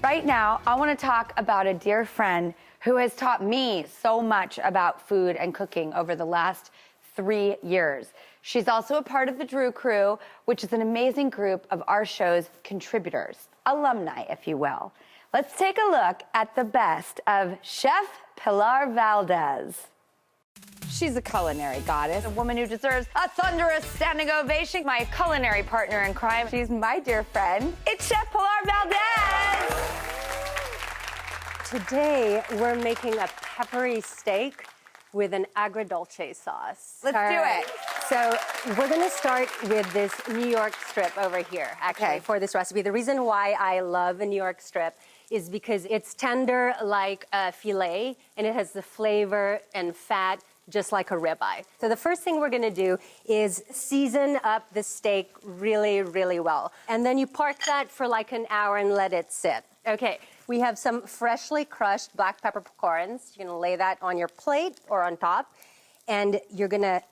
Right now, I want to talk about a dear friend who has taught me so much about food and cooking over the last 3 years. She's also a part of the Drew Crew, which is an amazing group of our show's contributors, alumni, if you will. Let's take a look at the best of Chef Pilar Valdes. She's a culinary goddess, a woman who deserves a thunderous standing ovation. My culinary partner in crime, she's my dear friend. It's Chef Pilar Valdes! Today, we're making a peppery steak with an agrodolce sauce. Let's do it. So we're gonna start with this New York strip over here, actually, for this recipe. The reason why I love a New York strip is because it's tender like a filet, and it has the flavor and fat just like a ribeye. So the first thing we're gonna do is season up the steak really, really well. And then you park that for like an hour and let it sit. Okay, we have some freshly crushed black pepper peppercorns. You're gonna lay that on your plate or on top, and you're gonna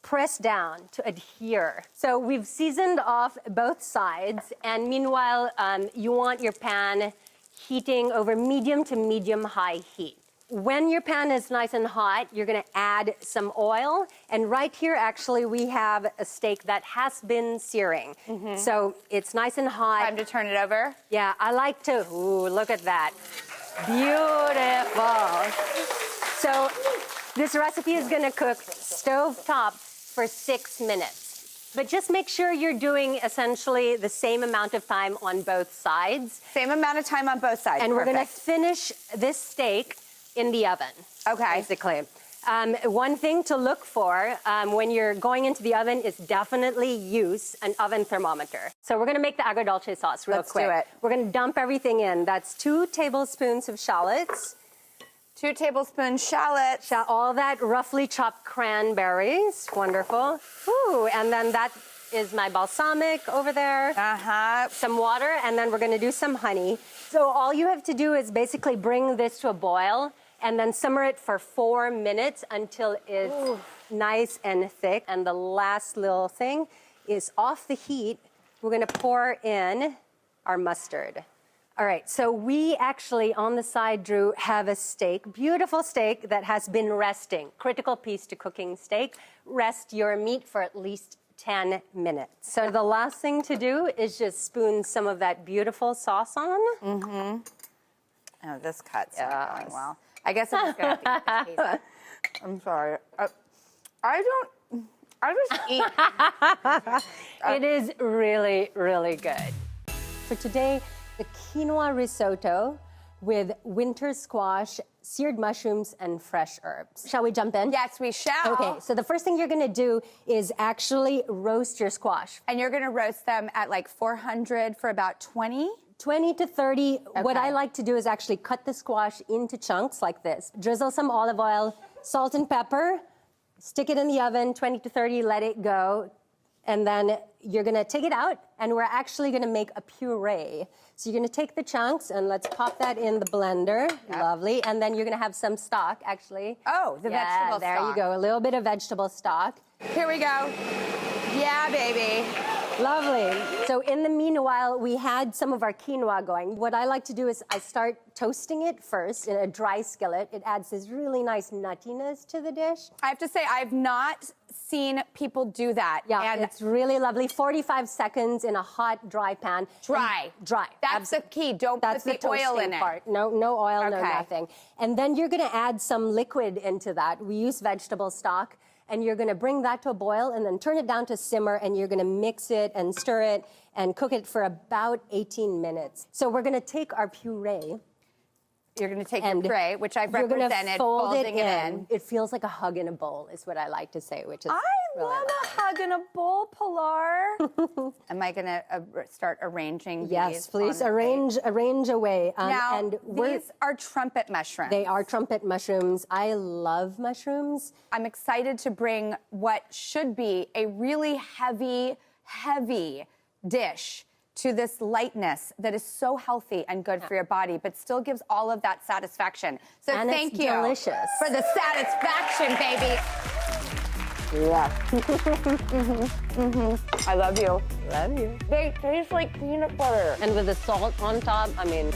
press down to adhere. So we've seasoned off both sides, and meanwhile, you want your pan heating over medium to medium-high heat. When your pan is nice and hot, you're gonna add some oil. And right here, actually, we have a steak that has been searing. So it's nice and hot. Time to turn it over? Yeah, I like to, ooh, look at that. Beautiful. So this recipe is gonna cook stovetop for 6 minutes. But just make sure you're doing essentially the same amount of time on both sides. Same amount of time on both sides. And Perfect. we're gonna finish this steak in the oven. Okay. Basically. One thing to look for when you're going into the oven is definitely use an oven thermometer. So we're gonna make the agrodolce sauce real quick. Let's do it. We're gonna dump everything in. That's 2 tablespoons of shallots. 2 tablespoons shallots. All that roughly chopped cranberries. Wonderful. Ooh, and then that is my balsamic over there. Some water, and then we're gonna do some honey. So all you have to do is basically bring this to a boil and then simmer it for 4 minutes until it's nice and thick. And the last little thing is off the heat, we're gonna pour in our mustard. All right, so we actually, on the side, Drew, have a steak, beautiful steak that has been resting. Critical piece to cooking steak. Rest your meat for at least 10 minutes. So the last thing to do is just spoon some of that beautiful sauce on. Oh, this cut's not going well. I guess I'm just gonna have to eat this taste. I'm sorry. I just eat. It is really, really good. For today, the quinoa risotto with winter squash, seared mushrooms, and fresh herbs. Shall we jump in? Yes, we shall. Okay, so the first thing you're gonna do is actually roast your squash. And you're gonna roast them at like 400 for about 20? 20 to 30. What Okay. I like to do is actually cut the squash into chunks like this. Drizzle some olive oil, salt and pepper, stick it in the oven, 20 to 30, let it go. And then you're gonna take it out, and we're actually gonna make a puree. So you're gonna take the chunks, and let's pop that in the blender. Lovely. And then you're gonna have some stock, actually. Oh, the vegetable there stock. you go, a little bit of vegetable stock. Here we go. Yeah, baby. Lovely. So in the meanwhile, we had some of our quinoa going. What I like to do is I start toasting it first in a dry skillet. It adds this really nice nuttiness to the dish. I have to say, I've not seen people do that. Yeah, and it's really lovely. 45 seconds in a hot, dry pan. dry. Dry. That's the key. Don't That's put the oil toasting in it. part. No oil, no Okay. nothing. And then you're gonna add some liquid into that. We use vegetable stock. And you're gonna bring that to a boil and then turn it down to simmer, and you're gonna mix it and stir it and cook it for about 18 minutes. So we're gonna take our puree. You're going to take your puree, which I've You're gonna represented, fold it folding in. It feels like a hug in a bowl is what I like to say, which is I really love a hug in a bowl, Pilar. Am I going to start arranging these? Yes, please on the plate? arrange away. Now, and these are trumpet mushrooms. They are trumpet mushrooms. I love mushrooms. I'm excited to bring what should be a really heavy, heavy dish to this lightness that is so healthy and good for your body, but still gives all of that satisfaction. So And thank it's you delicious. for the satisfaction, baby. Yeah. I love you. Love you. They taste like peanut butter. And with the salt on top, I mean,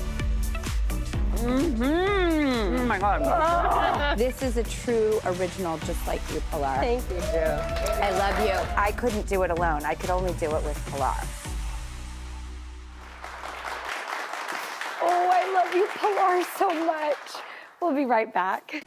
Oh my God. This is a true original, just like you, Pilar. Thank you, Drew. I love you. I couldn't do it alone. I could only do it with Pilar. Oh, I love you, Pilar, so much. We'll be right back.